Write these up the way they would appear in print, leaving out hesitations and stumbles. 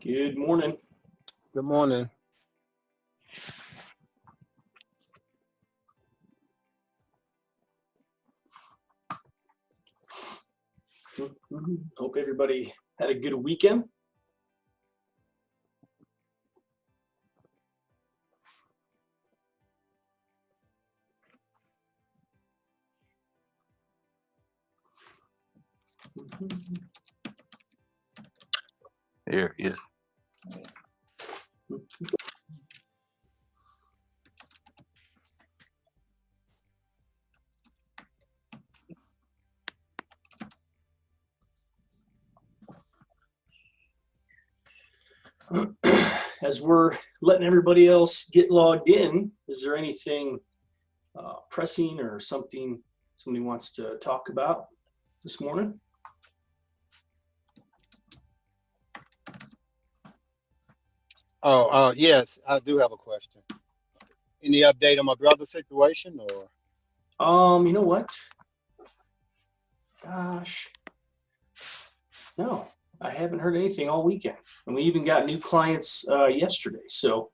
Good morning. Good morning. Hope everybody had a good weekend. Here, yes. As we're letting everybody else get logged in, is there anything pressing or something somebody wants to talk about this morning? Yes, I do have a question. Any update on my brother's situation, or? You know what? Gosh, no, I haven't heard anything all weekend, and we even got new clients yesterday. So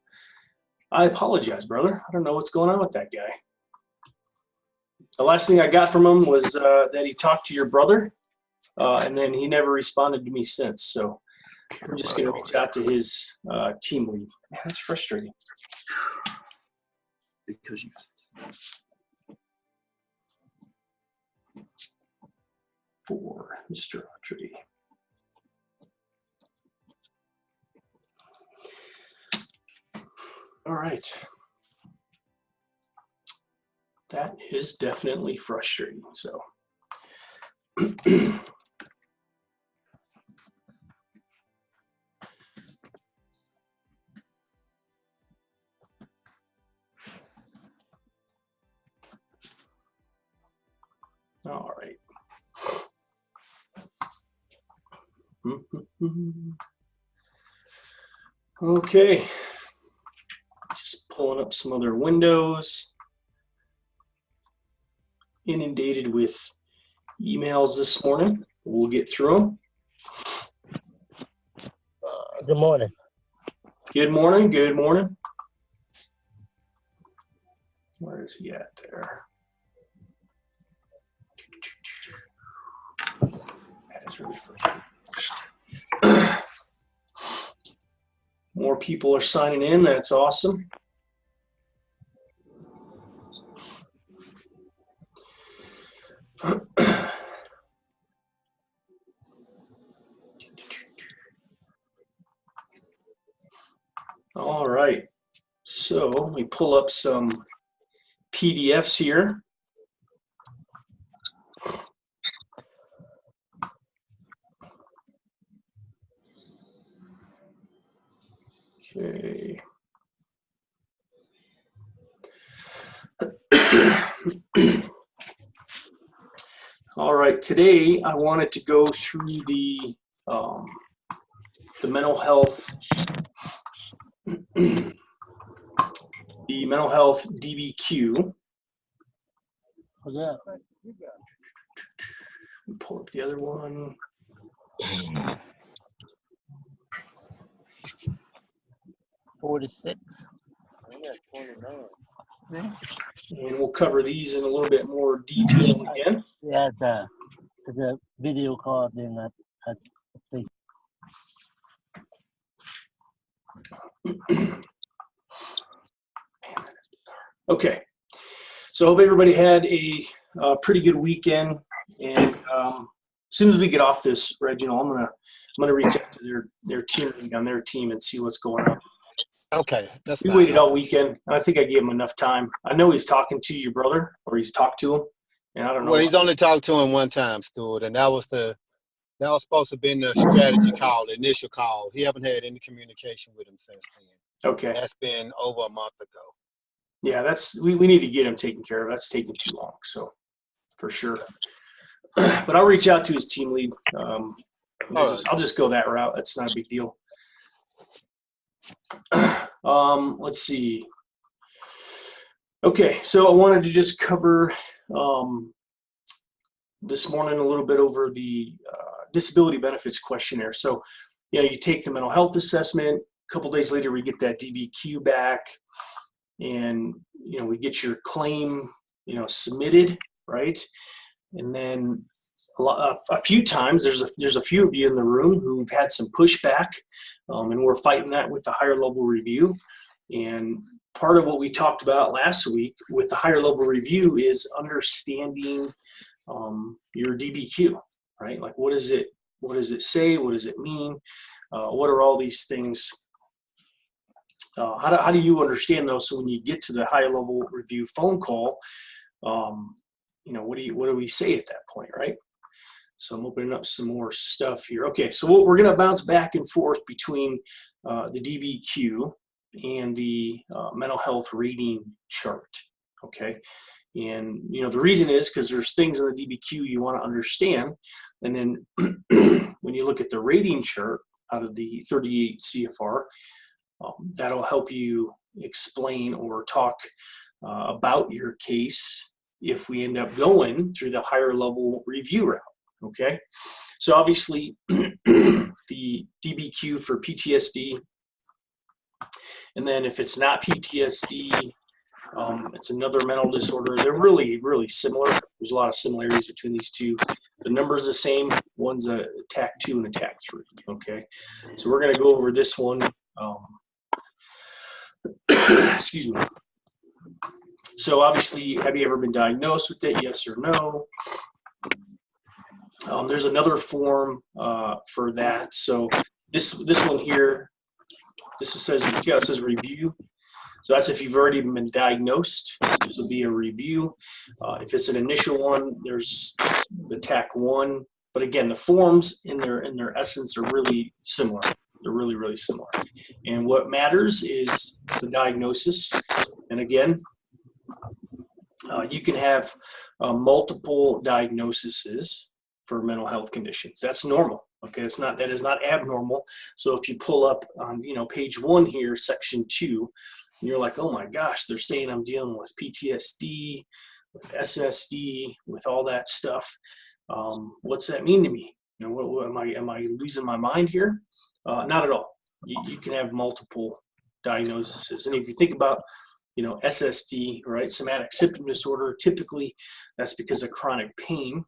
I apologize, brother. I don't know what's going on with that guy. The last thing I got from him was that he talked to your brother, and then he never responded to me since. So I'm just going to reach out to his team lead. Man, that's frustrating. Because you. For Mr. Autry. All right. That is definitely frustrating. So. All right. Okay. Just pulling up some other windows. Inundated with emails this morning. We'll get through them. Good morning. Good morning. Good morning. Where is he at there? That is really frustrating. More people are signing in. That's awesome. All right. So let me pull up some PDFs here. Okay. All right, today I wanted to go through the mental health, the mental health DBQ. Yeah. Pull up the other one. 46. And we'll cover these in a little bit more detail again. Yeah, the video call thing at Okay, so I hope everybody had a pretty good weekend. And as soon as we get off this, Reginald, I'm gonna reach out to their team lead on their team and see what's going on. Okay, that's We fine. waited all weekend. I think I gave him enough time. I know he's talking to your brother, or he's talked to him, and I don't know. Well, he's only talked to him one time, Stuart, and that was supposed to have been the strategy call, the initial call. He haven't had any communication with him since then. Okay. That's been over a month ago. Yeah, we need to get him taken care of. That's taking too long, so for sure. But I'll reach out to his team lead. I'll just go that route. That's not a big deal. Let's see. Okay, so I wanted to just cover this morning a little bit over the disability benefits questionnaire. So you take the mental health assessment. A couple days later, we get that DBQ back, and we get your claim submitted, right? And then a few times there's a few of you in the room who've had some pushback, and we're fighting that with the higher level review. And part of what we talked about last week with the higher level review is understanding your DBQ, right? Like what does it say? What does it mean? What are all these things? How do you understand those? So when you get to the higher level review phone call, what do we say at that point, right? So I'm opening up some more stuff here. Okay, so we're going to bounce back and forth between the DBQ and the mental health rating chart. Okay, and the reason is because there's things in the DBQ you want to understand, and then when you look at the rating chart out of the 38 CFR, that'll help you explain or talk about your case if we end up going through the higher level review route. Okay, so obviously the DBQ for PTSD, and then if it's not PTSD, it's another mental disorder. They're really, really similar. There's a lot of similarities between these two. The number's the same. One's a TAC 2 and a TAC 3. Okay, so we're going to go over this one. Excuse me. So obviously, have you ever been diagnosed with it? Yes or no? There's another form for that. So this one here, this says review. So that's if you've already been diagnosed. This will be a review. If it's an initial one, there's the TAC 1. But again, the forms in their essence are really similar. They're really, really similar. And what matters is the diagnosis. And again, you can have multiple diagnoses for mental health conditions. That's normal. Okay, that is not abnormal. So if you pull up on page 1 here, section 2, and you're like, oh my gosh, they're saying I'm dealing with PTSD, with SSD, with all that stuff. What's that mean to me? What am I losing my mind here? Not at all. You can have multiple diagnoses, and if you think about SSD, right, somatic symptom disorder, typically that's because of chronic pain.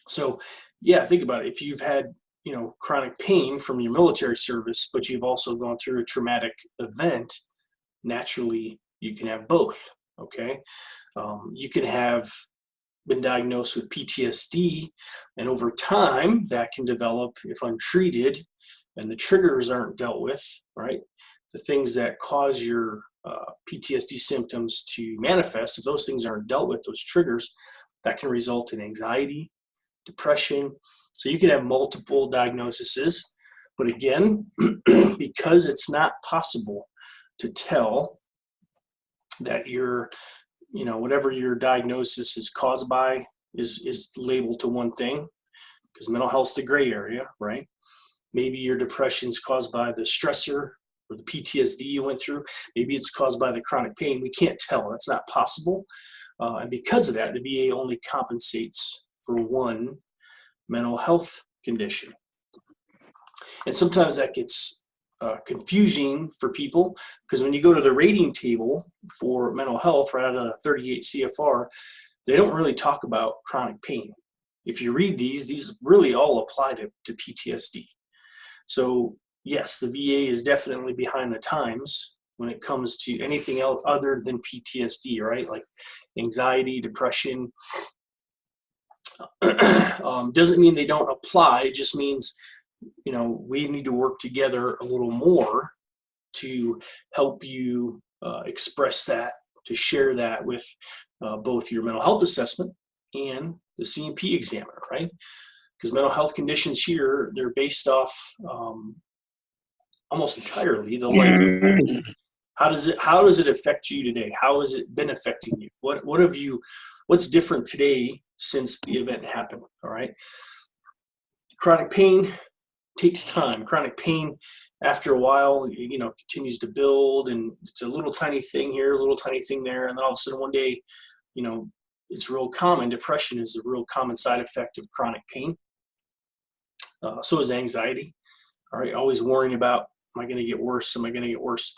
So yeah, think about it. If you've had chronic pain from your military service, but you've also gone through a traumatic event, naturally you can have both. Okay, you can have been diagnosed with PTSD, and over time that can develop if untreated and the triggers aren't dealt with, right? The things that cause your PTSD symptoms to manifest, if those things aren't dealt with, those triggers, that can result in anxiety, depression. So you can have multiple diagnoses, but again, because it's not possible to tell that your whatever your diagnosis is caused by is labeled to one thing, because mental health's the gray area, right? Maybe your depression is caused by the stressor or the PTSD you went through. Maybe it's caused by the chronic pain. We can't tell. That's not possible. And because of that, the VA only compensates for one mental health condition. And sometimes that gets confusing for people, because when you go to the rating table for mental health right out of the 38 CFR, they don't really talk about chronic pain. If you read these really all apply to PTSD. So yes, the VA is definitely behind the times when it comes to anything else other than PTSD, right? Like anxiety, depression. Doesn't mean they don't apply. It just means, we need to work together a little more to help you express that, to share that with both your mental health assessment and the C&P examiner, right? Because mental health conditions here, they're based off almost entirely the life. How does it affect you today? How has it been affecting you? What's different today since the event happened? All right. Chronic pain takes time. Chronic pain, after a while, continues to build, and it's a little tiny thing here, a little tiny thing there, and then all of a sudden one day, it's real common. Depression is a real common side effect of chronic pain. So is anxiety. All right, always worrying about, am I going to get worse? Am I going to get worse?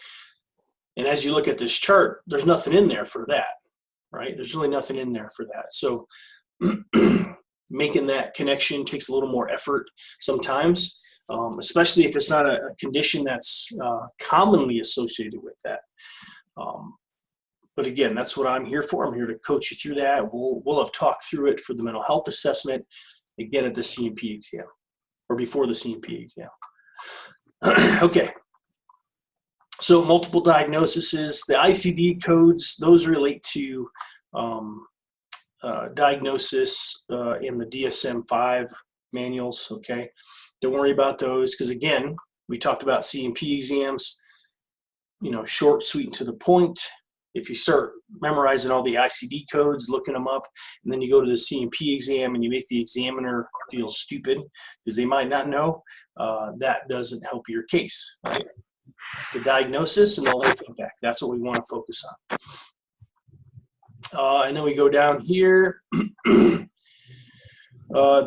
And as you look at this chart, there's nothing in there for that, right? There's really nothing in there for that. So making that connection takes a little more effort sometimes, especially if it's not a condition that's commonly associated with that. But again, that's what I'm here for. I'm here to coach you through that. We'll have talked through it for the mental health assessment, again at the C&P exam or before the C&P exam. Okay. So multiple diagnoses, the ICD codes, those relate to diagnosis in the DSM-5 manuals, okay? Don't worry about those because, again, we talked about C&P exams, you know, short, sweet, and to the point. If you start memorizing all the ICD codes, looking them up, and then you go to the C&P exam and you make the examiner feel stupid because they might not know, that doesn't help your case, right? It's the diagnosis and the life impact. That's what we want to focus on. And then we go down here. The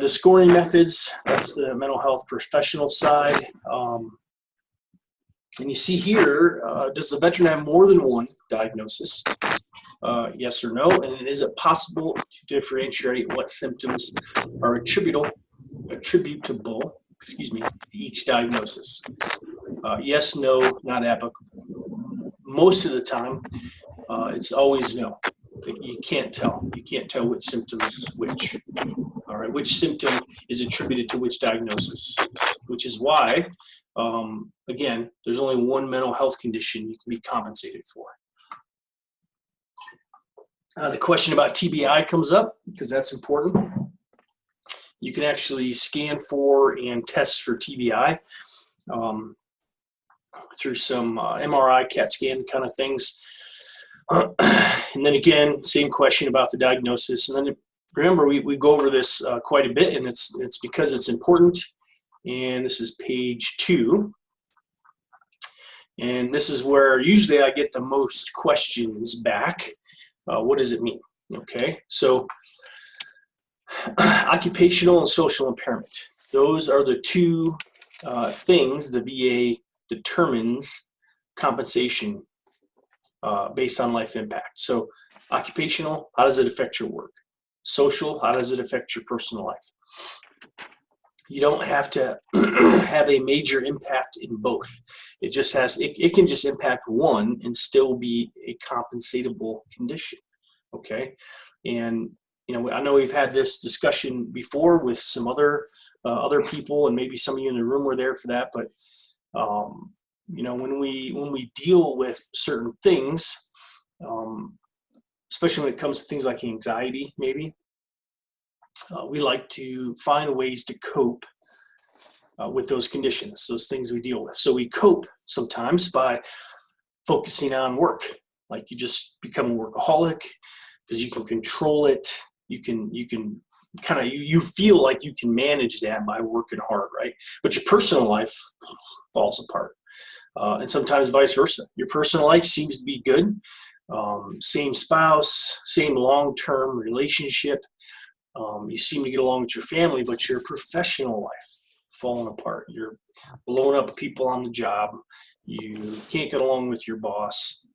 scoring methods, that's the mental health professional side. And you see here, does the veteran have more than one diagnosis? Yes or no? And is it possible to differentiate what symptoms are attributable, to each diagnosis? Yes, no, not applicable. Most of the time, it's always no. You can't tell. You can't tell which symptoms which. All right, which symptom is attributed to which diagnosis, which is why, again, there's only one mental health condition you can be compensated for. The question about TBI comes up because that's important. You can actually scan for and test for TBI through some MRI, CAT scan kind of things. And then again, same question about the diagnosis. And then remember, we go over this quite a bit, and it's because it's important. And this is page 2. And this is where usually I get the most questions back. What does it mean? Okay, so occupational and social impairment. Those are the two things the VA determines compensation based on life impact. So occupational, how does it affect your work? Social, how does it affect your personal life? You don't have to have a major impact in both. It just has, it can just impact one and still be a compensatable condition, okay? And, you know, I know we've had this discussion before with some other people, and maybe some of you in the room were there for that, but, you know, when we deal with certain things, especially when it comes to things like anxiety, maybe, we like to find ways to cope with those conditions, those things we deal with. So we cope sometimes by focusing on work. Like you just become a workaholic because you can control it. You can kind of, you feel like you can manage that by working hard, right? But your personal life falls apart. And sometimes vice versa. Your personal life seems to be good. Same spouse, same long-term relationship. You seem to get along with your family, but your professional life falling apart. You're blowing up people on the job. You can't get along with your boss.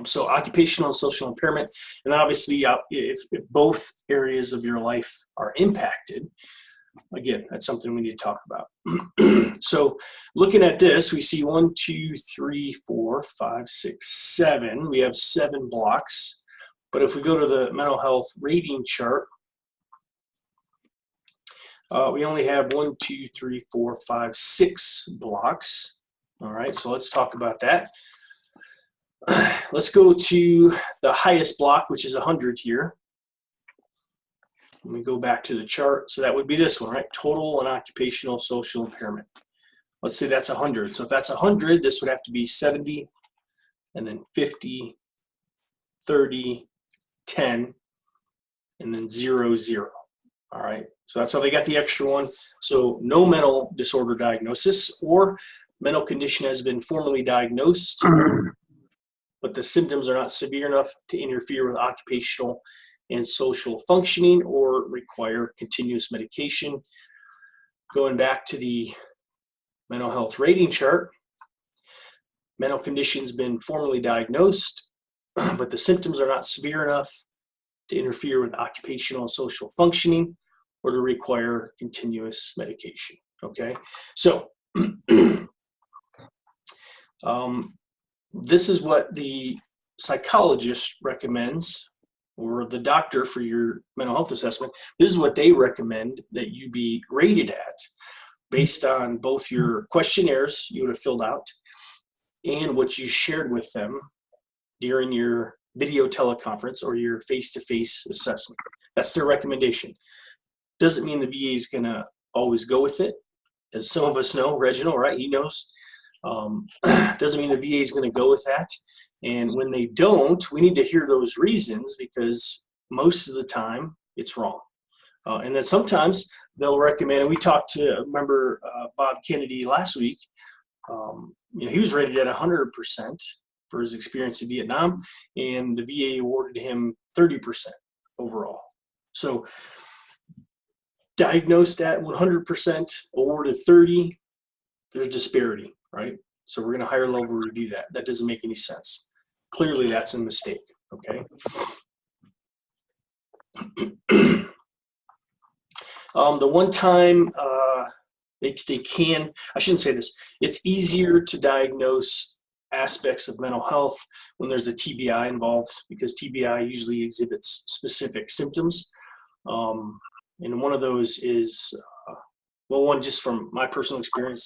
So occupational and social impairment, and obviously if both areas of your life are impacted, again, that's something we need to talk about. So looking at this, we see 1, 2, 3, 4, 5, 6, 7. We have 7 blocks. But if we go to the mental health rating chart, we only have 1, 2, 3, 4, 5, 6 blocks. All right, so let's talk about that. Let's go to the highest block, which is 100 here. Let me go back to the chart. So that would be this one, right? Total and occupational social impairment. Let's say that's 100. So if that's 100, this would have to be 70, and then 50, 30, 10, and then 0, 0. All right, so that's how they got the extra one. So no mental disorder diagnosis, or mental condition has been formally diagnosed, but the symptoms are not severe enough to interfere with occupational and social functioning or require continuous medication. Going back to the mental health rating chart. Mental condition's been formally diagnosed, but the symptoms are not severe enough to interfere with occupational and social functioning or to require continuous medication. Okay, so this is what the psychologist recommends, or the doctor for your mental health assessment. This is what they recommend that you be rated at based on both your questionnaires you would have filled out and what you shared with them during your video teleconference or your face-to-face assessment. That's their recommendation. Doesn't mean the VA is going to always go with it. As some of us know, Reginald, right? He knows. Doesn't mean the VA is going to go with that. And when they don't, we need to hear those reasons, because most of the time it's wrong. And then sometimes they'll recommend, and we talked to, remember Bob Kennedy last week, he was rated at 100% for his experience in Vietnam, and the VA awarded him 30% overall. So diagnosed at 100%, awarded 30, there's disparity, right? So we're going to higher level review that. That doesn't make any sense. Clearly that's a mistake, okay? The one time they can, I shouldn't say this, it's easier to diagnose aspects of mental health when there's a TBI involved, because TBI usually exhibits specific symptoms. And one of those is, one just from my personal experience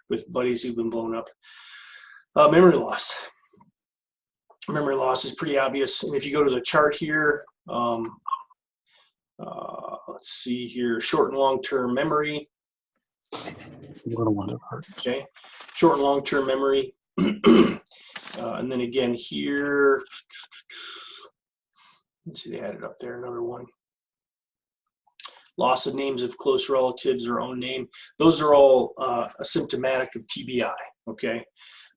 with buddies who've been blown up, memory loss. Memory loss is pretty obvious. And if you go to the chart here, let's see here, short and long-term memory. Okay, short and long-term memory. And then again here, let's see, they had it up there, another one. Loss of names of close relatives or own name. Those are all asymptomatic of TBI, okay?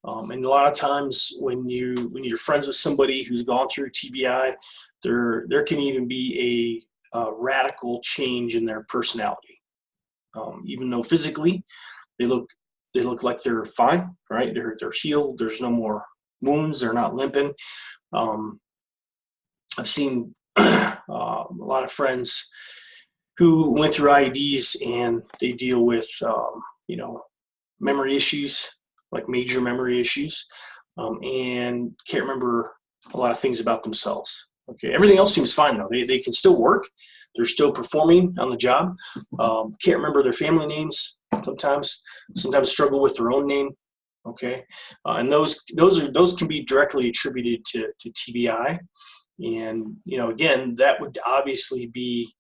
And a lot of times when you're friends with somebody who's gone through TBI, there can even be a radical change in their personality. Even though physically they look like they're fine, right? They're healed. There's no more wounds. They're not limping. I've seen a lot of friends who went through IEDs and they deal with memory issues, like major memory issues, and can't remember a lot of things about themselves. Okay, everything else seems fine though. They can still work. They're still performing on the job. Can't remember their family names sometimes. Sometimes struggle with their own name. Okay, and those can be directly attributed to TBI. And again, that would obviously be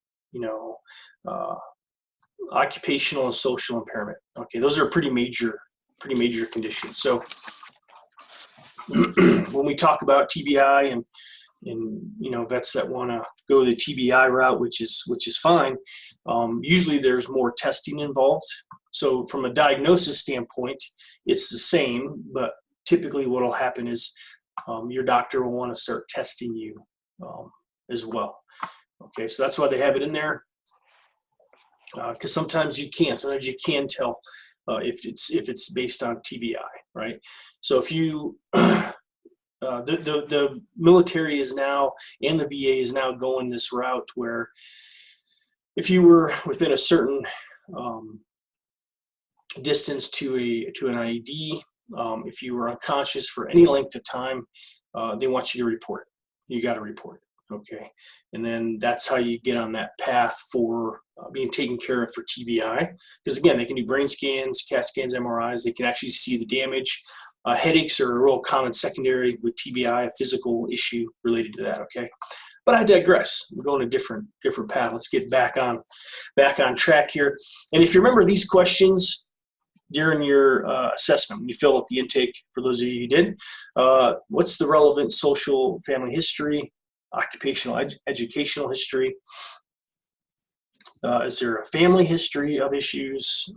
occupational and social impairment. Okay, those are pretty major conditions. So when we talk about TBI and vets that want to go the TBI route, which is fine, usually there's more testing involved. So from a diagnosis standpoint, it's the same, but typically what will happen is your doctor will want to start testing you as well. Okay, so that's why they have it in there, because sometimes you can tell if it's based on TBI, right? So if you the military is now, and the VA is now going this route where if you were within a certain distance to an IED, if you were unconscious for any length of time, they want you to report it. You got to report it, okay? And then that's how you get on that path for being taken care of for TBI. Because again, they can do brain scans, CAT scans, MRIs. They can actually see the damage. Headaches are a real common secondary with TBI, a physical issue related to that, okay? But I digress. We're going a different path. Let's get back on track here. And if you remember these questions during your assessment, when you fill out the intake, for those of you who did, what's the relevant social family history, occupational educational history? Is there a family history of issues,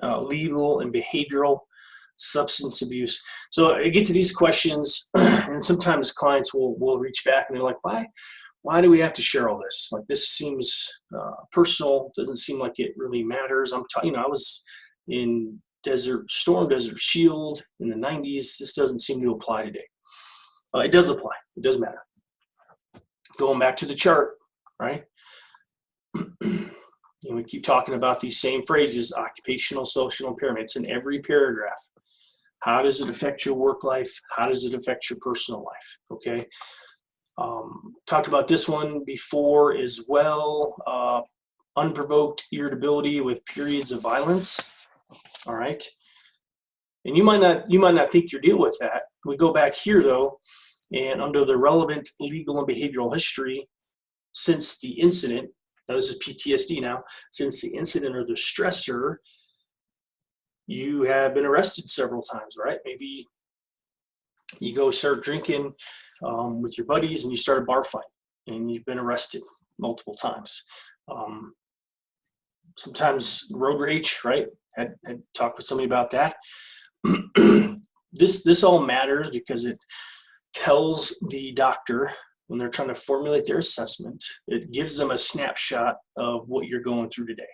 legal and behavioral, substance abuse? So I get to these questions, and sometimes clients will reach back and they're like, why do we have to share all this? Like, this seems personal. Doesn't seem like it really matters. I was in Storm Desert Shield in the 90s. This doesn't seem to apply today. It does apply. It does matter. Going back to the chart, right? And we keep talking about these same phrases, occupational social impairments in every paragraph. How does it affect your work life? How does it affect your personal life? Okay. Talked about this one before as well. Unprovoked irritability with periods of violence. All right. And you might not think you're dealing with that. We go back here though, and under the relevant legal and behavioral history since the incident, now this is PTSD now, since the incident or the stressor, you have been arrested several times, right? Maybe you go start drinking with your buddies and you start a bar fight and you've been arrested multiple times. Sometimes road rage, right? Had talked with somebody about that. This all matters because it tells the doctor when they're trying to formulate their assessment, it gives them a snapshot of what you're going through today.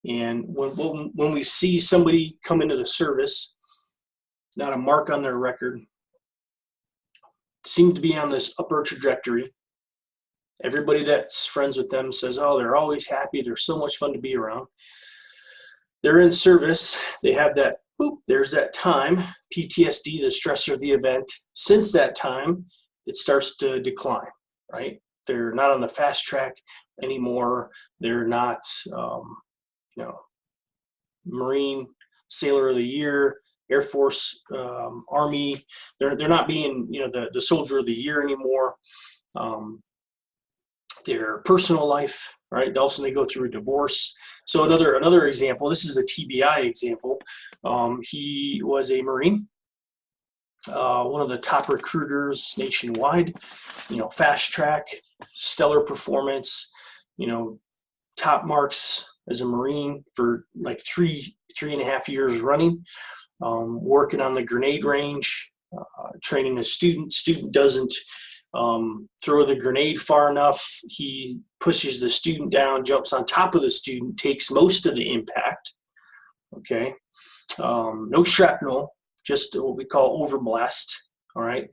And when we see somebody come into the service, not a mark on their record, seem to be on this upward trajectory. Everybody that's friends with them says, oh, they're always happy. They're so much fun to be around. They're in service. They have that, boop, there's that time, PTSD, the stressor of the event. Since that time, it starts to decline, right? They're not on the fast track anymore. They're not, Marine Sailor of the Year, Air Force, Army. They're not being, the Soldier of the Year anymore. Their personal life, right? Also, they go through a divorce. So another example. This is a TBI example. He was a Marine. One of the top recruiters nationwide, fast track, stellar performance, top marks as a Marine for like three and a half years running, working on the grenade range, training a student. Student doesn't throw the grenade far enough. He pushes the student down, jumps on top of the student, takes most of the impact. Okay. No shrapnel, just what we call overblast. All right.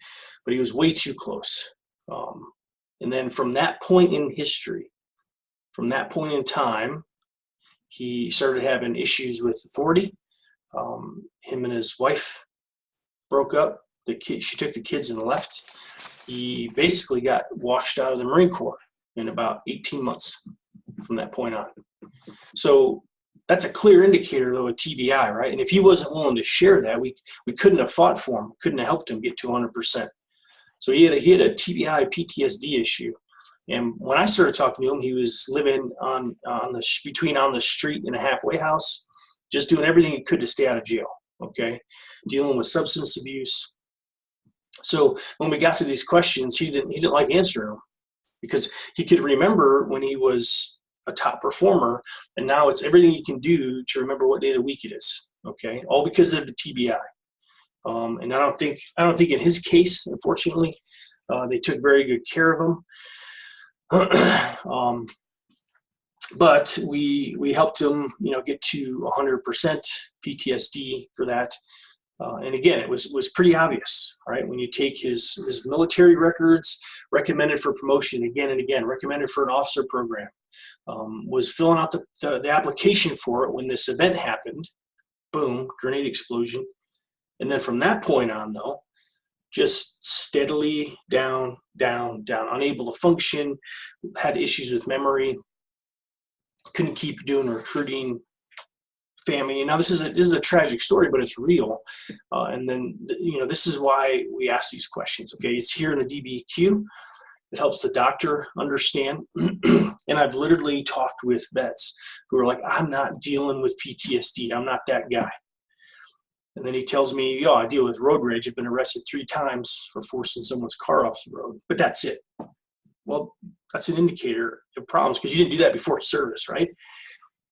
But he was way too close. And then from that point in history, from that point in time, he started having issues with authority. Him and his wife broke up. She took the kids and left. He basically got washed out of the Marine Corps in about 18 months from that point on. So that's a clear indicator, though, of TBI, right? And if he wasn't willing to share that, we couldn't have fought for him, couldn't have helped him get to 100%. So he had a TBI PTSD issue. And when I started talking to him, he was living on the street in a halfway house, just doing everything he could to stay out of jail, okay? Dealing with substance abuse. So when we got to these questions, he didn't like answering them because he could remember when he was a top performer, and now it's everything he can do to remember what day of the week it is, okay? All because of the TBI. And I don't think in his case, unfortunately, they took very good care of him. But we helped him, get to 100% PTSD for that. And again, it was pretty obvious, right? When you take his military records, recommended for promotion again and again, recommended for an officer program, was filling out the application for it when this event happened, boom, grenade explosion. And then from that point on, though, just steadily down, unable to function, had issues with memory, couldn't keep doing recruiting, family. Now this is a tragic story, but it's real. And then, this is why we ask these questions. Okay, it's here in the DBQ. It helps the doctor understand. And I've literally talked with vets who are like, I'm not dealing with PTSD. I'm not that guy. And then he tells me, I deal with road rage. I've been arrested 3 times for forcing someone's car off the road, but that's it. Well, that's an indicator of problems because you didn't do that before service, right?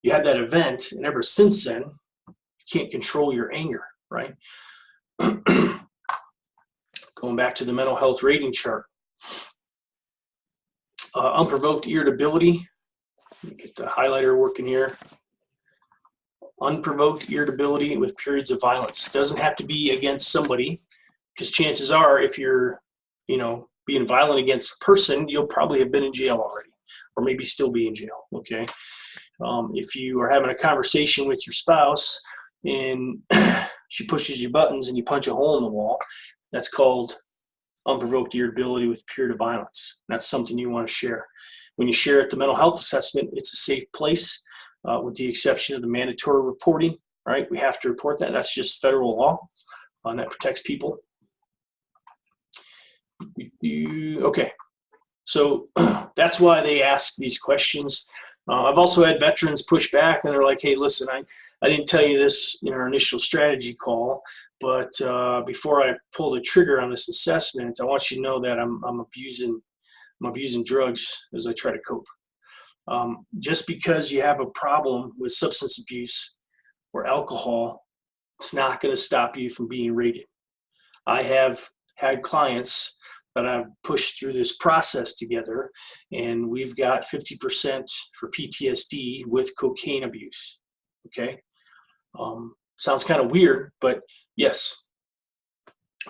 You had that event, and ever since then, you can't control your anger, right? Going back to the mental health rating chart. Unprovoked irritability. Let me get the highlighter working here. unprovoked irritability with periods of violence. It doesn't have to be against somebody, because chances are if you're, being violent against a person, you'll probably have been in jail already, or maybe still be in jail, okay? If you are having a conversation with your spouse and she pushes your buttons and you punch a hole in the wall, that's called unprovoked irritability with a period of violence. That's something you want to share. When you share at the mental health assessment, it's a safe place, with the exception of the mandatory reporting, right? We have to report that. That's just federal law, that protects people. Okay, so that's why they ask these questions. I've also had veterans push back, and they're like, hey, listen, I didn't tell you this in our initial strategy call, but before I pull the trigger on this assessment, I want you to know that I'm abusing drugs as I try to cope. Just because you have a problem with substance abuse or alcohol, it's not going to stop you from being rated. I have had clients that I've pushed through this process together, and we've got 50% for PTSD with cocaine abuse. Okay, sounds kind of weird, but yes,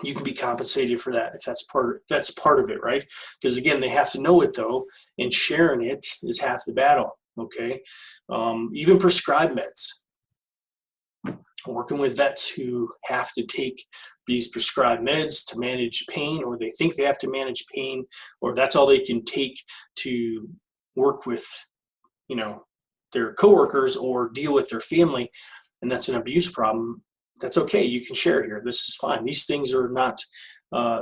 you can be compensated for that if that's part of it, right? Because again, they have to know it though, and sharing it is half the battle. Okay, even prescribed meds. Working with vets who have to take these prescribed meds to manage pain, or they think they have to manage pain, or that's all they can take to work with, their coworkers or deal with their family, and that's an abuse problem. That's okay. You can share here. This is fine. These things are not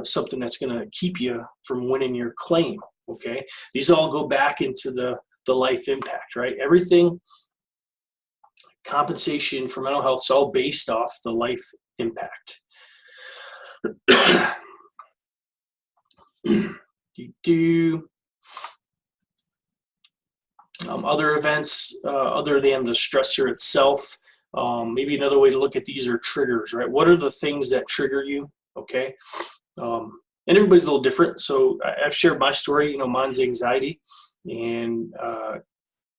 something that's going to keep you from winning your claim. Okay. These all go back into the life impact, right? Everything, compensation for mental health, is all based off the life impact. Other events other than the stressor itself, maybe another way to look at these are triggers, right? What are the things that trigger you? Okay, and everybody's a little different. So I've shared my story. Mine's anxiety, and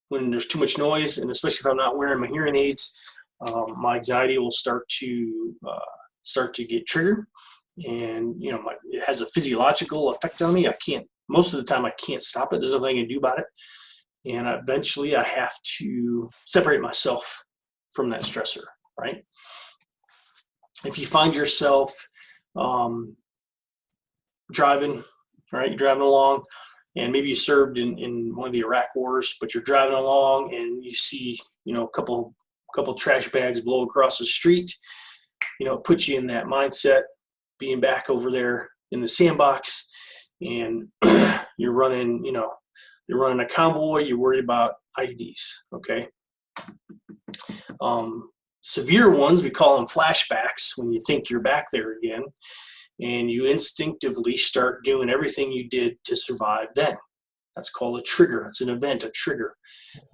when there's too much noise, and especially if I'm not wearing my hearing aids, my anxiety will start to get triggered, and it has a physiological effect on me. Most of the time I can't stop it. There's nothing I can do about it, and eventually I have to separate myself from that stressor, right? If you find yourself driving, right, you're driving along, and maybe you served in one of the Iraq wars, but you're driving along and you see, a couple trash bags blow across the street, it puts you in that mindset, being back over there in the sandbox, and you're running a convoy, you're worried about IEDs, okay? Severe ones, we call them flashbacks, when you think you're back there again, and you instinctively start doing everything you did to survive then. That's called a trigger. It's an event, a trigger,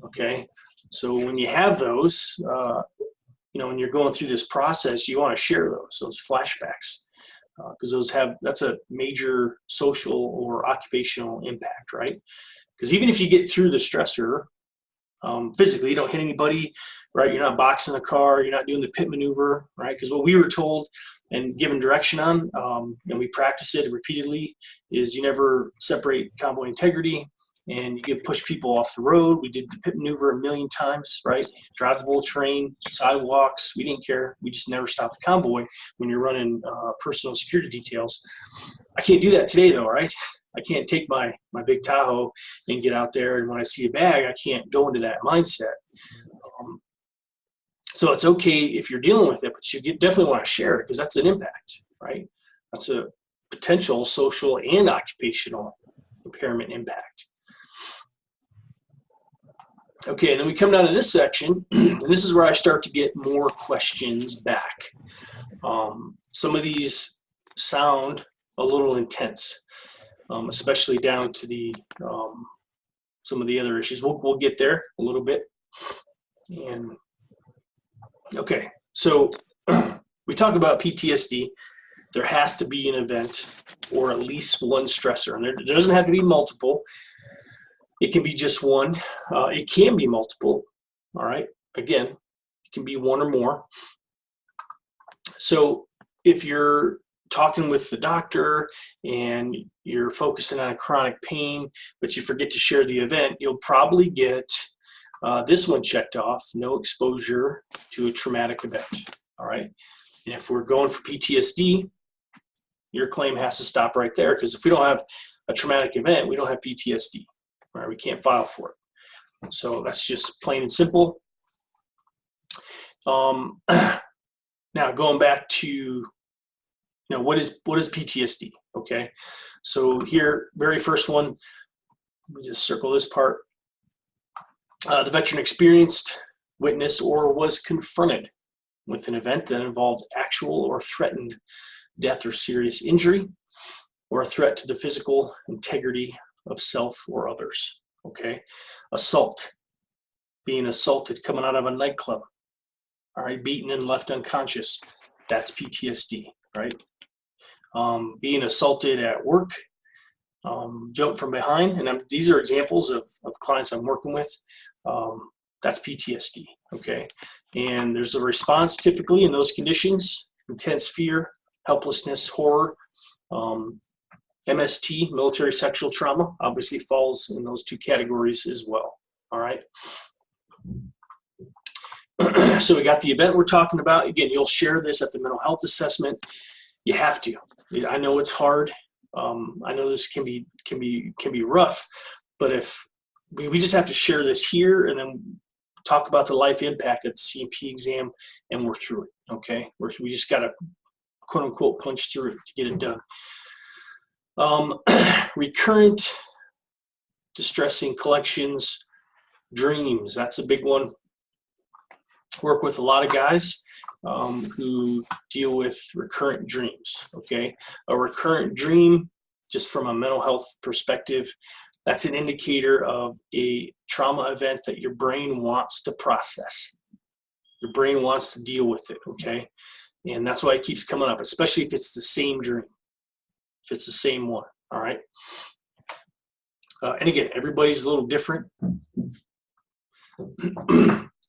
okay? So when you have those, when you're going through this process, you want to share those flashbacks, because that's a major social or occupational impact, right? Because even if you get through the stressor, physically, you don't hit anybody, right? You're not boxing a car, you're not doing the pit maneuver, right? Because what we were told and given direction on, and we practice it repeatedly, is you never separate convoy integrity, and you can push people off the road. We did the pit maneuver a million times, right? Drivable train, sidewalks, we didn't care. We just never stopped the convoy when you're running personal security details. I can't do that today though, right? I can't take my big Tahoe and get out there, and when I see a bag, I can't go into that mindset. So it's okay if you're dealing with it, but you definitely want to share it, because that's an impact, right? That's a potential social and occupational impairment impact. Okay, and then we come down to this section, and this is where I start to get more questions back. Some of these sound a little intense, especially down to the some of the other issues. We'll get there a little bit. And okay, so we talk about PTSD. There has to be an event or at least one stressor, and there doesn't have to be multiple. It can be just one. It can be multiple. All right. Again, it can be one or more. So if you're talking with the doctor and you're focusing on chronic pain, but you forget to share the event, you'll probably get this one checked off: no exposure to a traumatic event. All right. And if we're going for PTSD, your claim has to stop right there, because if we don't have a traumatic event, we don't have PTSD. All right. We can't file for it. So that's just plain and simple. Now going back to, what is PTSD? Okay, so here, very first one, let me just circle this part. The veteran experienced, witnessed, or was confronted with an event that involved actual or threatened death or serious injury, or a threat to the physical integrity of self or others. Okay, assault, being assaulted coming out of a nightclub. All right, beaten and left unconscious. That's PTSD, right? Being assaulted at work, jump from behind, and these are examples of clients I'm working with. That's PTSD, okay? And there's a response typically in those conditions: intense fear, helplessness, horror. MST, military sexual trauma, obviously falls in those two categories as well, all right? So we got the event we're talking about. Again, you'll share this at the mental health assessment. You have to. I know it's hard. I know this can be rough, but if we just have to share this here and then talk about the life impact of the C&P exam, and we're through it. Okay, we just got to quote unquote punch through it to get it done. Recurrent distressing collections, dreams. That's a big one. Work with a lot of guys who deal with recurrent dreams. Okay, a recurrent dream, just from a mental health perspective, that's an indicator of a trauma event that your brain wants to process. Your brain wants to deal with it. Okay, and that's why it keeps coming up, especially if it's the same dream, if it's the same one. All right. And again, everybody's a little different.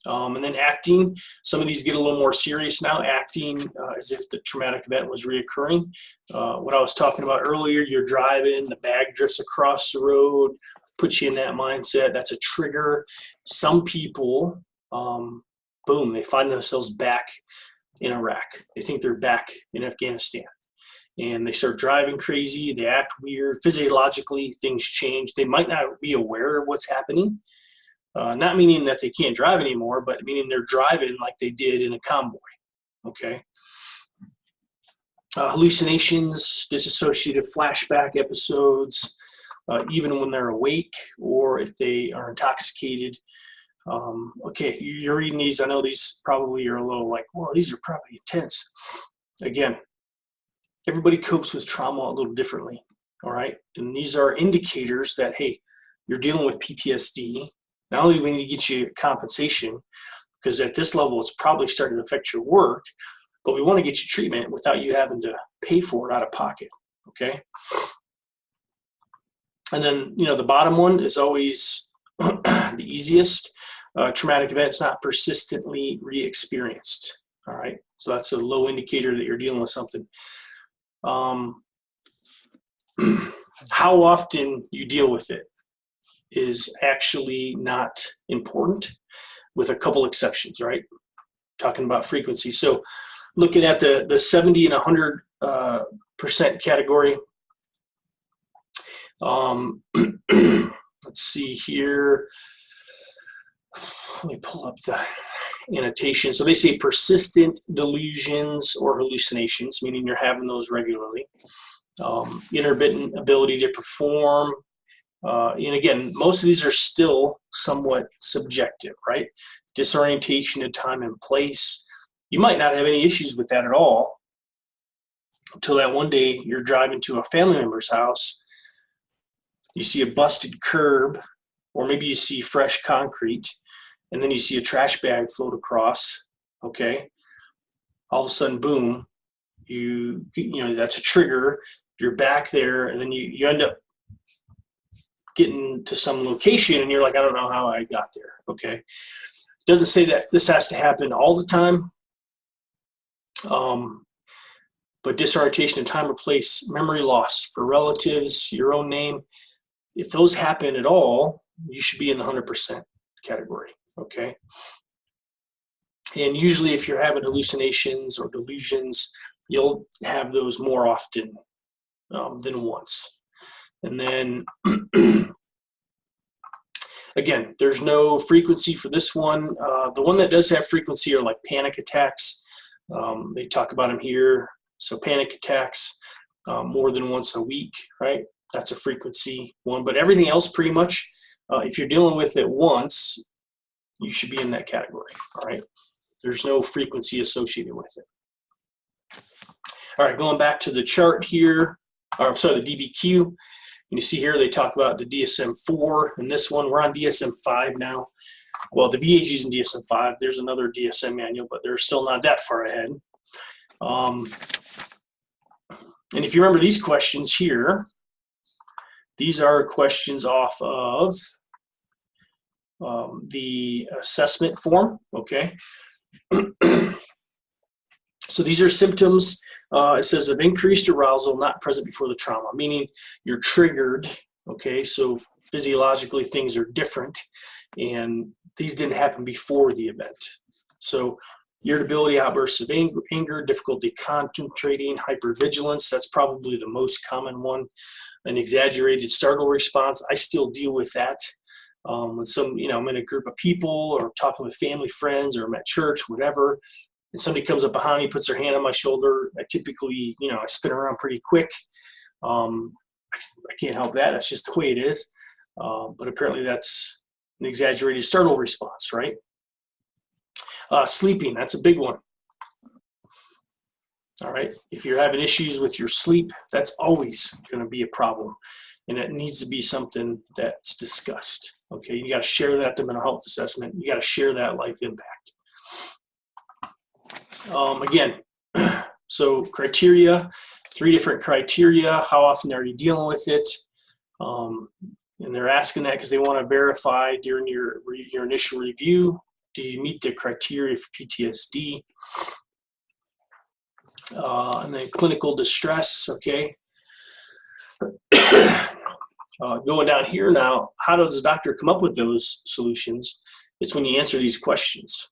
And then acting, some of these get a little more serious now. Acting as if the traumatic event was reoccurring. What I was talking about earlier, you're driving, the bag drifts across the road, puts you in that mindset. That's a trigger. Some people, boom, they find themselves back in Iraq. They think they're back in Afghanistan. And they start driving crazy. They act weird. Physiologically, things change. They might not be aware of what's happening. Not meaning that they can't drive anymore, but meaning they're driving like they did in a convoy, okay? Hallucinations, dissociative flashback episodes, even when they're awake or if they are intoxicated. Okay, you're reading these. I know these probably are a little like, well, these are probably intense. Again, everybody copes with trauma a little differently, all right? And these are indicators that, hey, you're dealing with PTSD. Not only do we need to get you compensation, because at this level it's probably starting to affect your work, but we want to get you treatment without you having to pay for it out of pocket, okay? And then, the bottom one is always the easiest. Traumatic events not persistently re-experienced, all right? So that's a low indicator that you're dealing with something. How often you deal with it is actually not important, with a couple exceptions, right? Talking about frequency. So looking at the 70 and 100% category. Let's see here. Let me pull up the annotation. So they say persistent delusions or hallucinations, meaning you're having those regularly. Intermittent ability to perform. And again, most of these are still somewhat subjective, right? Disorientation in time and place. You might not have any issues with that at all until that one day you're driving to a family member's house, you see a busted curb, or maybe you see fresh concrete, and then you see a trash bag float across, okay? All of a sudden, boom, you know, that's a trigger. You're back there, and then you end up getting to some location and you're like, I don't know how I got there, okay? Doesn't say that this has to happen all the time. But disorientation in time or place, memory loss for relatives, your own name, if those happen at all, you should be in the 100% category, okay? And usually if you're having hallucinations or delusions, you'll have those more often than once. And then, again, there's no frequency for this one. The one that does have frequency are like panic attacks. They talk about them here. So panic attacks more than once a week, right? That's a frequency one. But everything else pretty much, if you're dealing with it once, you should be in that category, all right? There's no frequency associated with it. All right, going back to the chart here, or I'm sorry, the DBQ. And you see here they talk about the DSM-4, and this one, we're on DSM-5 now. Well, the VA is using DSM-5. There's another DSM manual, but they're still not that far ahead. And if you remember these questions here, these are questions off of the assessment form, okay? So these are symptoms, it says of increased arousal not present before the trauma, meaning you're triggered, okay? So physiologically things are different, and these didn't happen before the event. So irritability, outbursts of anger, difficulty concentrating, hypervigilance, that's probably the most common one. An exaggerated startle response, I still deal with that. When I'm in a group of people or talking with family, friends, or I'm at church, whatever, and somebody comes up behind me, puts their hand on my shoulder, I typically, I spin around pretty quick. I can't help that, that's just the way it is. But apparently that's an exaggerated startle response, right? Sleeping, that's a big one. All right, if you're having issues with your sleep, that's always going to be a problem, and it needs to be something that's discussed. Okay, you got to share that, the mental health assessment. You got to share that life impact. Again, so criteria, 3 different criteria. How often are you dealing with it? And they're asking that because they want to verify during your initial review. Do you meet the criteria for PTSD? And then clinical distress, okay. Going down here now, how does the doctor come up with those solutions? It's when you answer these questions.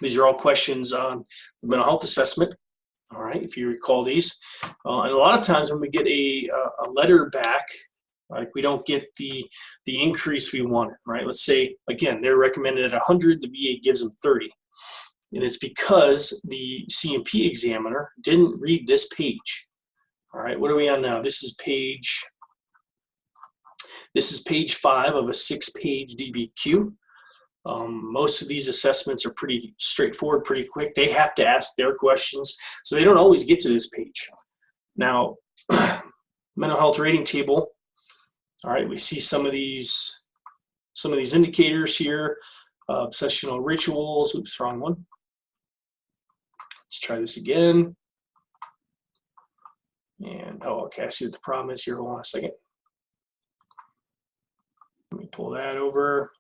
These are all questions on the mental health assessment, all right, if you recall these. And a lot of times when we get a letter back, like we don't get the increase we wanted, right? Let's say, again, they're recommended at 100, the VA gives them 30. And it's because the C&P examiner didn't read this page. All right, what are we on now? This is page 5 of a 6-page DBQ. Most of these assessments are pretty straightforward, pretty quick. They have to ask their questions, so they don't always get to this page. Now, mental health rating table. All right, we see some of these indicators here. Obsessional rituals. Oops, wrong one. Let's try this again. And, okay, I see what the problem is here. Hold on a second. Let me pull that over.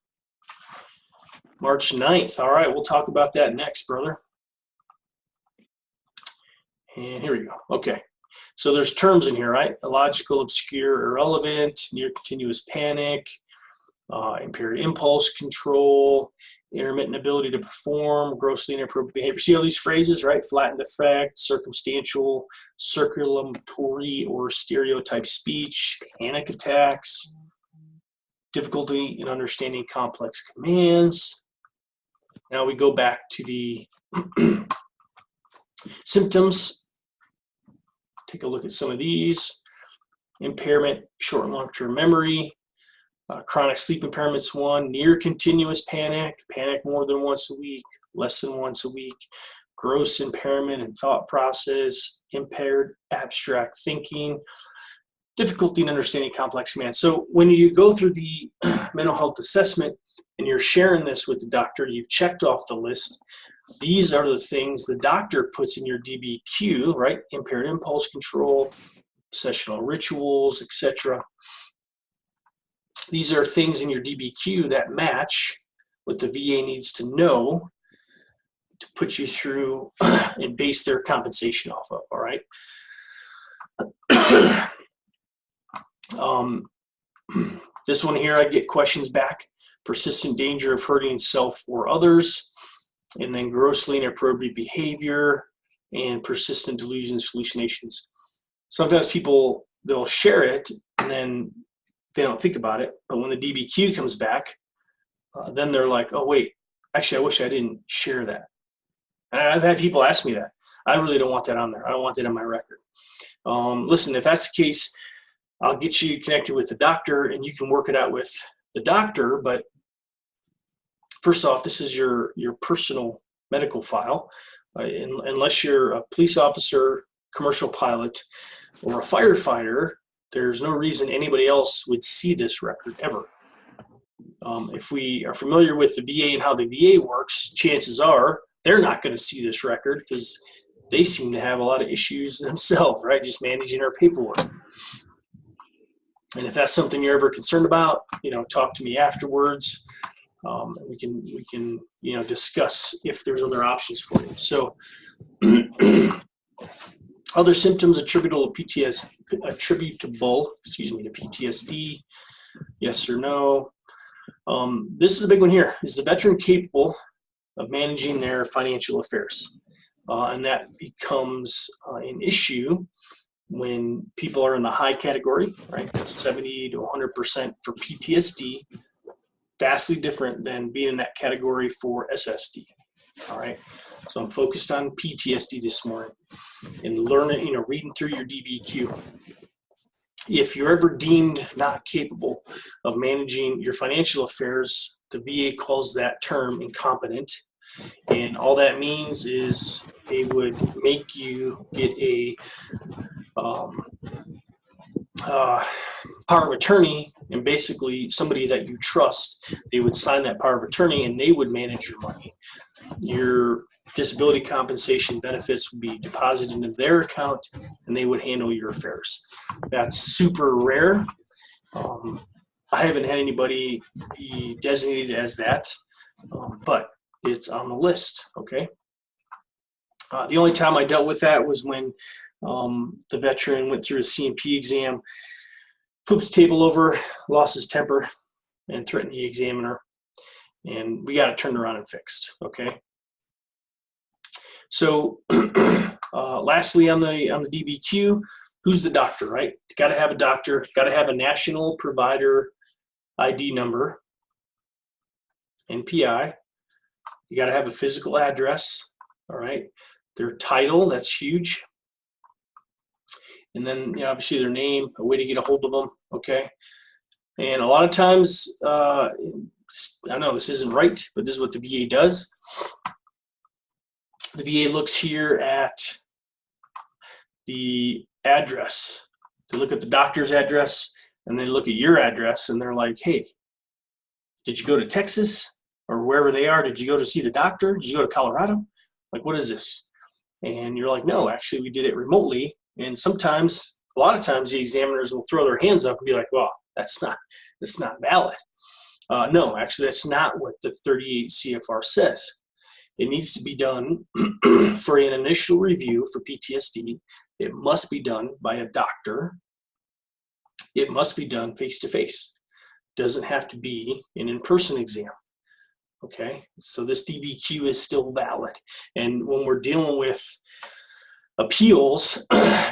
March 9th. All right, we'll talk about that next, brother. And here we go. Okay. So there's terms in here, right? Illogical, obscure, irrelevant, near continuous panic, impaired impulse control, intermittent ability to perform, grossly inappropriate behavior. See all these phrases, right? Flattened effect, circumstantial, circulatory or stereotype speech, panic attacks, difficulty in understanding complex commands. Now we go back to the symptoms. Take a look at some of these. Impairment, short and long-term memory, chronic sleep impairments 1, near continuous panic, panic more than once a week, less than once a week, gross impairment in thought process, impaired abstract thinking, difficulty in understanding complex commands. So when you go through the mental health assessment and you're sharing this with the doctor, you've checked off the list. These are the things the doctor puts in your DBQ, right? Impaired impulse control, obsessional rituals, etc. These are things in your DBQ that match what the VA needs to know to put you through and base their compensation off of, all right? This one here, I get questions back. Persistent danger of hurting self or others, and then grossly inappropriate behavior, and persistent delusions, hallucinations. Sometimes people, they'll share it, and then they don't think about it. But when the DBQ comes back, then they're like, oh, wait, actually, I wish I didn't share that. And I've had people ask me that. I really don't want that on there. I don't want that on my record. Listen, if that's the case, I'll get you connected with the doctor, and you can work it out with the doctor. But first off, this is your personal medical file. Unless you're a police officer, commercial pilot, or a firefighter, there's no reason anybody else would see this record ever. If we are familiar with the VA and how the VA works, chances are they're not going to see this record because they seem to have a lot of issues themselves, right? Just managing our paperwork. And if that's something you're ever concerned about, talk to me afterwards. We can discuss if there's other options for you. So other symptoms attributable to PTSD, yes or no. This is a big one here. Is the veteran capable of managing their financial affairs? And that becomes an issue when people are in the high category, right? 70 to 100% for PTSD, vastly different than being in that category for SSD, all right? So I'm focused on PTSD this morning and learning, reading through your DBQ. If you're ever deemed not capable of managing your financial affairs, the VA calls that term incompetent. And all that means is they would make you get a power of attorney, and basically somebody that you trust, they would sign that power of attorney and they would manage your money. Your disability compensation benefits would be deposited into their account and they would handle your affairs. That's super rare. I haven't had anybody be designated as that, but it's on the list, okay? The only time I dealt with that was when the veteran went through a C&P exam, flipped the table over, lost his temper, and threatened the examiner. And we got it turned around and fixed, okay? So lastly on the DBQ, who's the doctor, right? Got to have a doctor, got to have a national provider ID number, NPI. You got to have a physical address, all right? Their title, that's huge. And then, obviously their name, a way to get a hold of them, okay? And a lot of times, I know this isn't right, but this is what the VA does. The VA looks here at the address. They look at the doctor's address, and they look at your address, and they're like, hey, did you go to Texas or wherever they are? Did you go to see the doctor? Did you go to Colorado? Like, what is this? And you're like, no, actually, we did it remotely. And sometimes, a lot of times, the examiners will throw their hands up and be like, well, that's not valid. No, actually, that's not what the 38 CFR says. It needs to be done for an initial review for PTSD. It must be done by a doctor. It must be done face-to-face. Doesn't have to be an in-person exam. Okay, so this DBQ is still valid. And when we're dealing with appeals,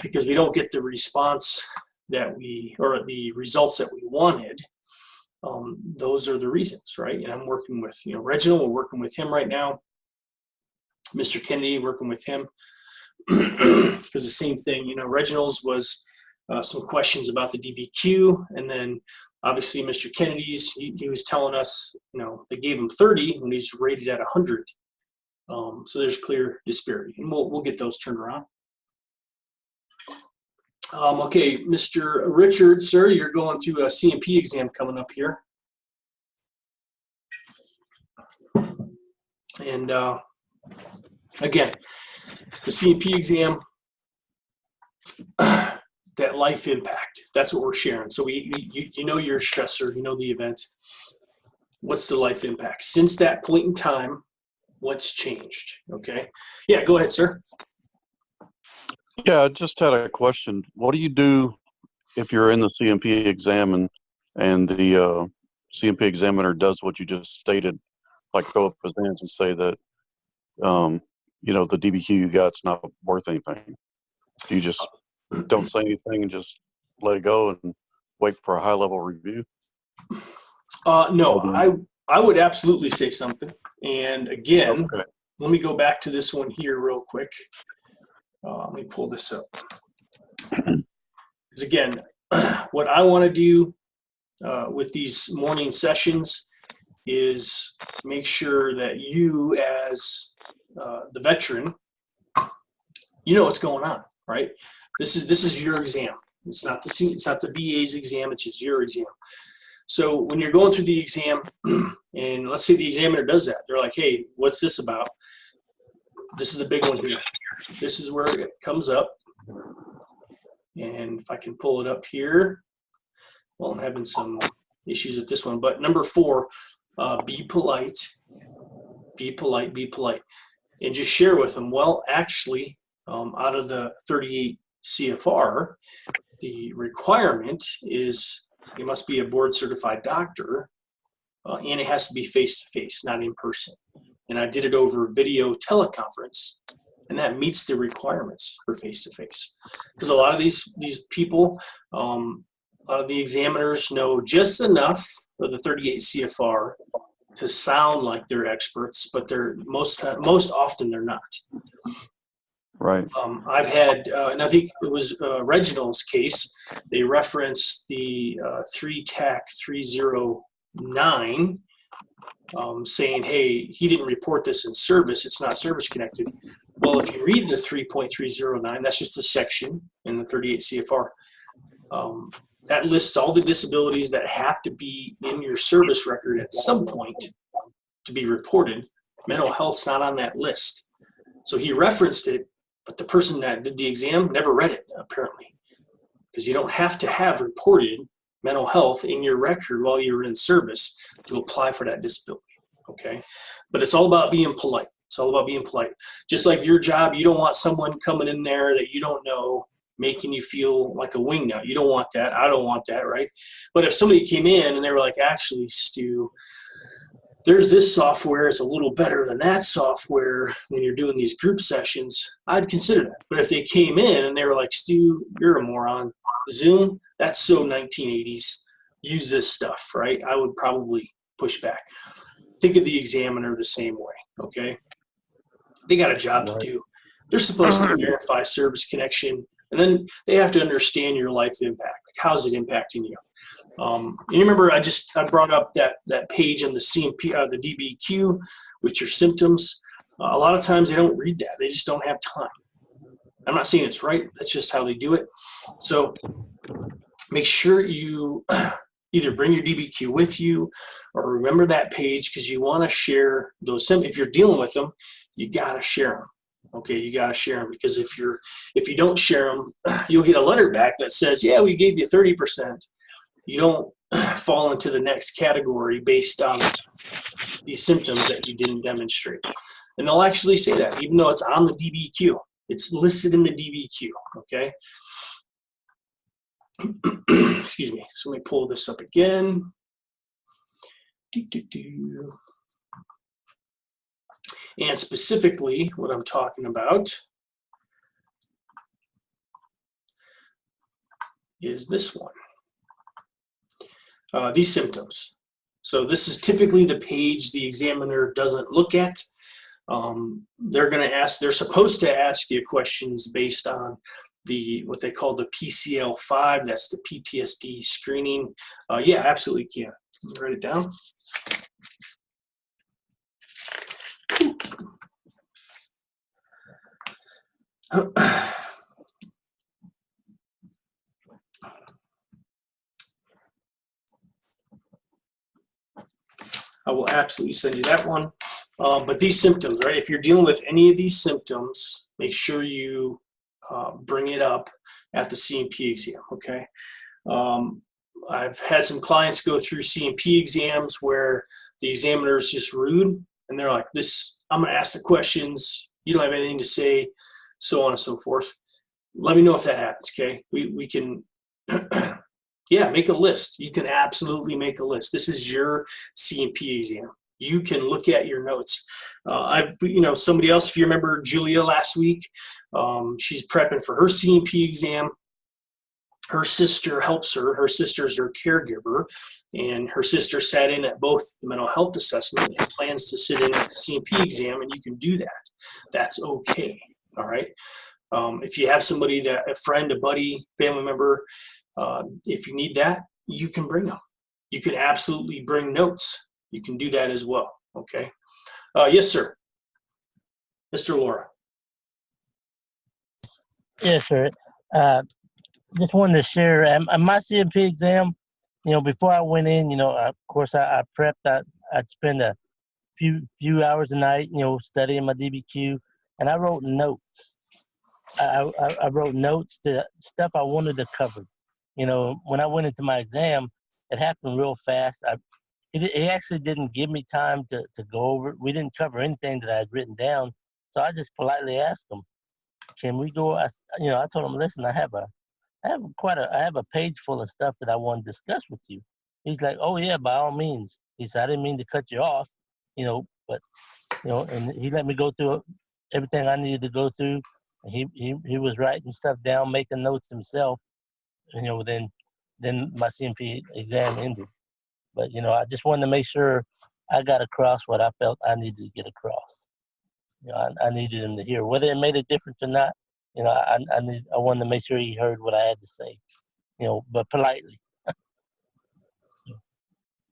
because we don't get the response or the results that we wanted, those are the reasons, right? And I'm working with, Reginald, we're working with him right now. Mr. Kennedy, working with him. Because the same thing, Reginald's was some questions about the DBQ, and then obviously Mr. Kennedy's, he was telling us, they gave him 30 when he's rated at 100. So there's clear disparity, and we'll get those turned around. Okay, Mr. Richard, sir, you're going through a C&P exam coming up here. And again, the C&P exam, that life impact, that's what we're sharing. So you know your stressor, you know the event. what's the life impact? Since that point in time, what's changed? Okay. Yeah, go ahead, sir. Yeah, I just had a question. What do you do if you're in the CMP exam and the CMP examiner does what you just stated, like throw up his hands and say that, the DBQ you got's not worth anything? Do you just don't say anything and just let it go and wait for a high-level review? No, I would absolutely say something. And again, Okay. let me go back to this one here real quick. Let me pull this up. Because again, what I want to do with these morning sessions is make sure that you, as the veteran, you know what's going on, right? This is your exam. It's not the VA's exam. It's just your exam. So when you're going through the exam, and let's say the examiner does that, they're like, "Hey, what's this about?" This is the big one here. This is where it comes up. And if I can pull it up here, well, I'm having some issues with this one. But number 4, be polite. Be polite, be polite. And just share with them, well, actually, out of the 38 CFR, the requirement is you must be a board certified doctor, and it has to be face-to-face, not in person. And I did it over video teleconference, and that meets the requirements for face-to-face. Because a lot of these people, a lot of the examiners know just enough of the 38 CFR to sound like they're experts, but they're most often they're not. Right. I've had, and I think it was Reginald's case, they referenced the 3TAC 309, saying, hey, he didn't report this in service, it's not service connected. Well, if you read the 3.309, that's just a section in the 38 CFR. That lists all the disabilities that have to be in your service record at some point to be reported. Mental health's not on that list. So he referenced it, but the person that did the exam never read it, apparently, because you don't have to have reported mental health in your record while you're in service to apply for that disability, okay? But it's all about being polite. It's all about being polite. Just like your job, you don't want someone coming in there that you don't know making you feel like a wingnut. You don't want that. I don't want that, right? But if somebody came in and they were like, actually, Stu, there's this software, it's a little better than that software when you're doing these group sessions, I'd consider that. But if they came in and they were like, Stu, you're a moron. Zoom, that's so 1980s. Use this stuff, right? I would probably push back. Think of the examiner the same way, okay? They got a job to do. They're supposed to verify service connection, and then they have to understand your life impact. How's it impacting you? You remember I brought up that page on the CMP, the DBQ with your symptoms. A lot of times they don't read that. They just don't have time. I'm not saying it's right. That's just how they do it. So make sure you either bring your DBQ with you or remember that page, because you want to share those symptoms. If you're dealing with them, you got to share them. Okay, you got to share them, because if you don't share them, you'll get a letter back that says, yeah, we gave you 30%. You don't fall into the next category based on these symptoms that you didn't demonstrate. And they'll actually say that, even though it's on the DBQ. It's listed in the DBQ, okay? Excuse me. So let me pull this up again. And specifically, what I'm talking about is this one. These symptoms. So this is typically the page the examiner doesn't look at. They're supposed to ask you questions based on what they call the PCL5, that's the PTSD screening. Yeah, absolutely can. Let me write it down. I will absolutely send you that one. But these symptoms, right? If you're dealing with any of these symptoms, make sure you bring it up at the CMP exam, okay? I've had some clients go through CMP exams where the examiner is just rude and they're like, this, I'm going to ask the questions. You don't have anything to say, so on and so forth. Let me know if that happens. Okay. We can, yeah, make a list. You can absolutely make a list. This is your CMP exam. You can look at your notes. Somebody else, if you remember Julia last week, she's prepping for her CMP exam. Her sister helps her. Her sister's her caregiver, and her sister sat in at both the mental health assessment and plans to sit in at the CMP exam, and you can do that. That's okay. All right. If you have somebody, a friend, a buddy, family member, if you need that, you can bring them. You can absolutely bring notes. You can do that as well. Okay. Yes, sir. Mr. Laura. Yes, sir. Just wanted to share my CMP exam. Before I went in, of course, I prepped. I'd spend a few hours a night, studying my DBQ, and I wrote notes. I wrote notes to stuff I wanted to cover. When I went into my exam, it happened real fast. It actually didn't give me time to go over it. We didn't cover anything that I had written down, so I just politely asked them, "Can we go?" I told them, "Listen, I have a page full of stuff that I want to discuss with you." He's like, "Oh yeah, by all means." He said, "I didn't mean to cut you off, but and he let me go through everything I needed to go through. He was writing stuff down, making notes himself. Then my CMP exam ended. But I just wanted to make sure I got across what I felt I needed to get across. I needed him to hear whether it made a difference or not. I wanted to make sure he heard what I had to say. But politely.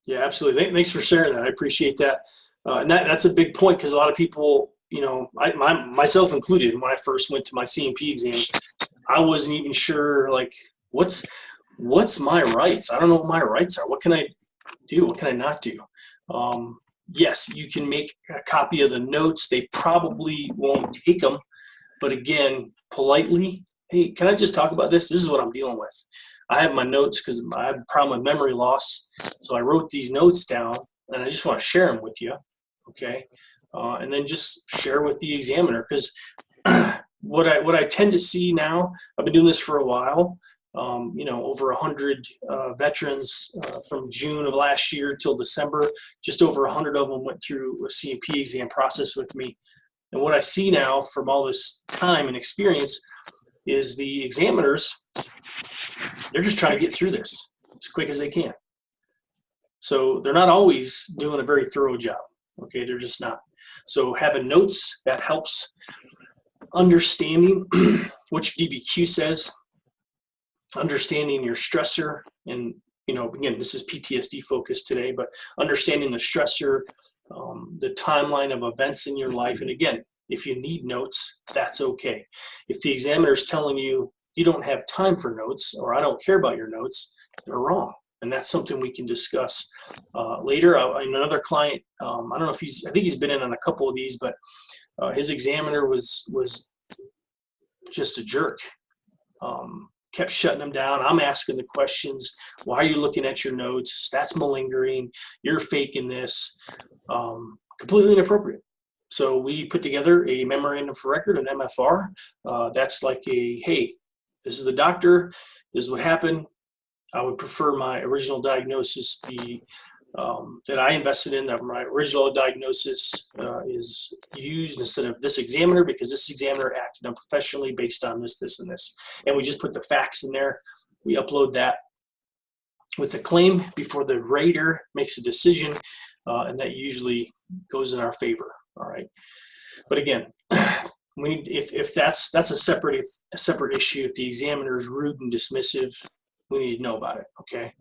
Yeah, absolutely. Thanks for sharing that. I appreciate that. And that's a big point because a lot of people, myself included, when I first went to my CMP exams, I wasn't even sure, like, what's my rights? I don't know what my rights are. What can I do? What can I not do? Yes, you can make a copy of the notes. They probably won't take them. But again, politely, hey, can I just talk about this? This is what I'm dealing with. I have my notes because I have a problem with memory loss. So I wrote these notes down, and I just want to share them with you, okay? And then just share with the examiner, because what I tend to see now, I've been doing this for a while, over 100 veterans from June of last year till December. Just over 100 of them went through a CMP exam process with me. And what I see now from all this time and experience is the examiners, they're just trying to get through this as quick as they can. So they're not always doing a very thorough job. Okay, they're just not. So having notes, that helps. Understanding which DBQ says, understanding your stressor, and again, this is PTSD focused today, but understanding the stressor, the timeline of events in your life. And again, if you need notes, that's okay. If the examiner is telling you you don't have time for notes, or I don't care about your notes, they're wrong. And that's something we can discuss later. Another client, I don't know if I think he's been in on a couple of these, but his examiner was just a jerk. Kept shutting him down. I'm asking the questions. Why are you looking at your notes? That's malingering. You're faking this. Completely inappropriate. So we put together a memorandum for record, an MFR. That's like hey, this is the doctor. This is what happened. I would prefer my original diagnosis be that I invested in, that my original diagnosis is used instead of this examiner, because this examiner acted unprofessionally based on this, this, and this. And we just put the facts in there. We upload that with the claim before the rater makes a decision, and that usually goes in our favor. All right. But again, if that's a separate issue. If the examiner is rude and dismissive, we need to know about it. Okay.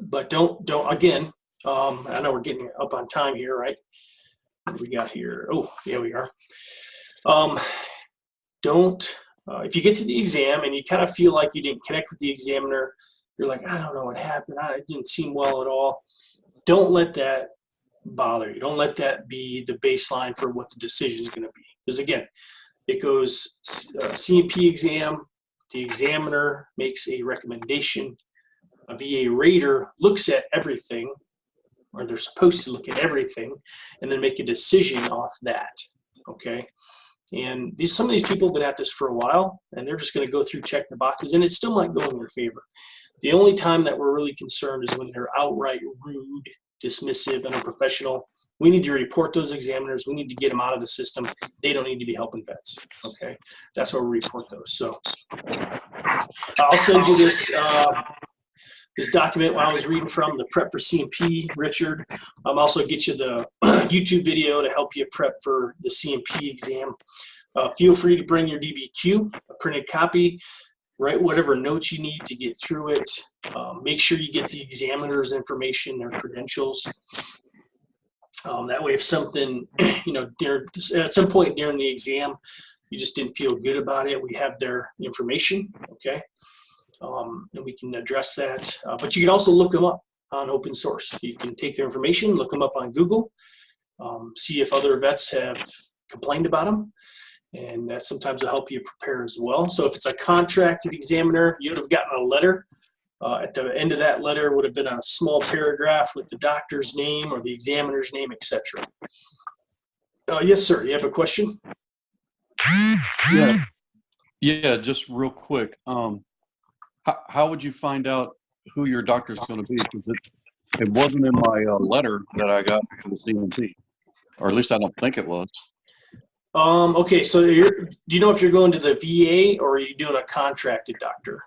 But don't again. I know we're getting up on time here, right? What do we got here? Oh, yeah, we are. If you get to the exam and you kind of feel like you didn't connect with the examiner, you're like, I don't know what happened. It didn't seem well at all. Don't let that bother you. Don't let that be the baseline for what the decision is going to be. Because again, it goes CMP exam. The examiner makes a recommendation. A VA rater looks at everything or they're supposed to look at everything and then make a decision off that, okay? And some of these people have been at this for a while, and they're just going to go through, check the boxes, and it still might go in their favor. The only time that we're really concerned is when they're outright rude, dismissive, and unprofessional. We need to report those examiners. We need to get them out of the system. They don't need to be helping vets, okay? That's why we report those. So I'll send you this this document I was reading from, the Prep for CMP, Richard. Also get you the YouTube video to help you prep for the CMP exam. Feel free to bring your DBQ, a printed copy, write whatever notes you need to get through it. Make sure you get the examiner's information, their credentials. That way if something, at some point during the exam, you just didn't feel good about it, we have their information, okay? And we can address that. But you can also look them up on open source. You can take their information, look them up on Google, see if other vets have complained about them, and that sometimes will help you prepare as well. So if it's a contracted examiner, you would have gotten a letter. At the end of that letter would have been a small paragraph with the doctor's name or the examiner's name, etc. Yes, sir. You have a question? Yeah, just real quick. How would you find out who your doctor's going to be? Because it wasn't in my letter that I got from the CMP, or at least I don't think it was. Okay, so do you know if you're going to the VA or are you doing a contracted doctor?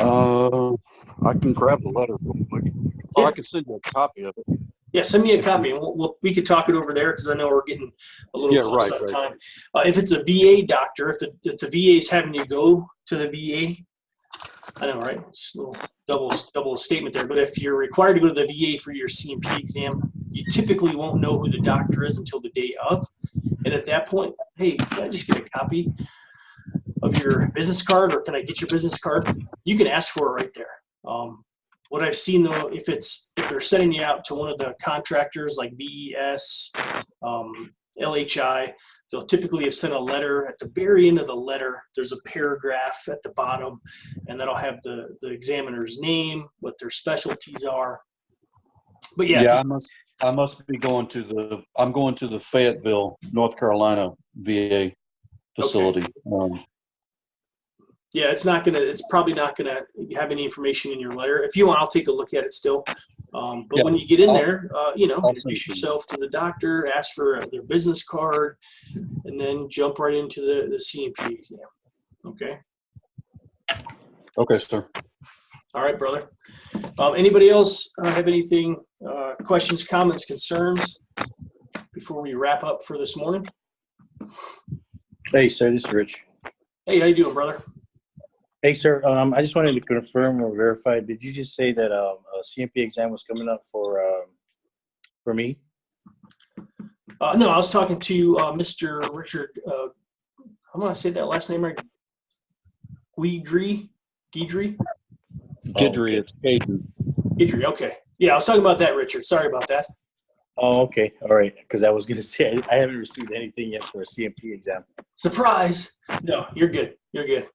I can grab the letter real quick. Or Yeah. I can send you a copy of it. Yeah, send me a copy, and we could talk it over there because I know we're getting a little close on time. If it's a VA doctor, if the VA is having you go to the VA, I know, right? It's a little double statement there. But if you're required to go to the VA for your CMP exam, you typically won't know who the doctor is until the day of. And at that point, hey, can I just get a copy of your business card, or can I get your business card? You can ask for it right there. What I've seen though, if they're sending you out to one of the contractors like VES, LHI, they'll typically have sent a letter. At the very end of the letter, there's a paragraph at the bottom, and that'll have the examiner's name, what their specialties are. But yeah, I must be going to I'm going to the Fayetteville, North Carolina VA facility. Okay. Yeah, it's probably not gonna have any information in your letter. If you want, I'll take a look at it still. But when you get in there, introduce yourself to the doctor, ask for their business card, and then jump right into the CMP exam. Okay. Okay, sir. All right, brother. Anybody else have anything, questions, comments, concerns before we wrap up for this morning? Hey, sir, this is Rich. Hey, how you doing, brother? Hey, sir, I just wanted to confirm or verify. Did you just say that a CMP exam was coming up for me? No, I was talking to Mr. Richard. I'm gonna say that last name right. Guidry. Gidry, okay. It's Caden. Gidry. Okay. Yeah, I was talking about that, Richard. Sorry about that. Oh, okay. All right. Because I was going to say I haven't received anything yet for a CMP exam. Surprise. No, you're good. You're good.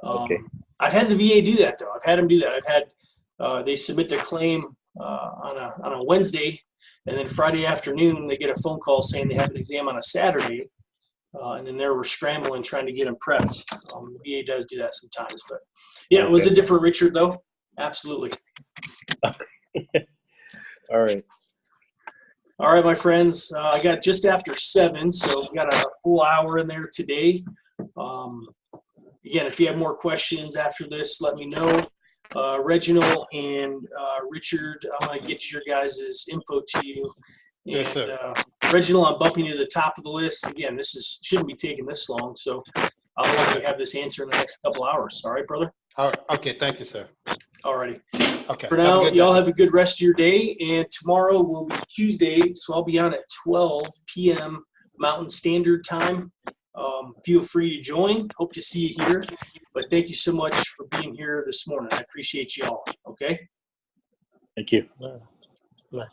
Okay. I've had the VA do that though. I've had them do that. I've had they submit their claim on a Wednesday, and then Friday afternoon they get a phone call saying they have an exam on a Saturday, and then they were scrambling trying to get them prepped. The VA does do that sometimes, but yeah, it was a different Richard though. Absolutely. All right. All right, my friends. I got just after 7, so we got a full hour in there today. Again, if you have more questions after this, let me know. Reginald and Richard, I'm going to get your guys' info to you. And, Yes, sir. Reginald, I'm bumping you to the top of the list. Again, shouldn't be taking this long, so I'll let you have this answer in the next couple hours. All right, brother? All right. Okay. Thank you, sir. All righty. Okay. For now, y'all day. have a good rest of your day, and tomorrow will be Tuesday, so I'll be on at 12 p.m. Mountain Standard Time. Feel free to join. Hope to see you here, but thank you so much for being here this morning. I appreciate you all. Okay? Thank you. Bye.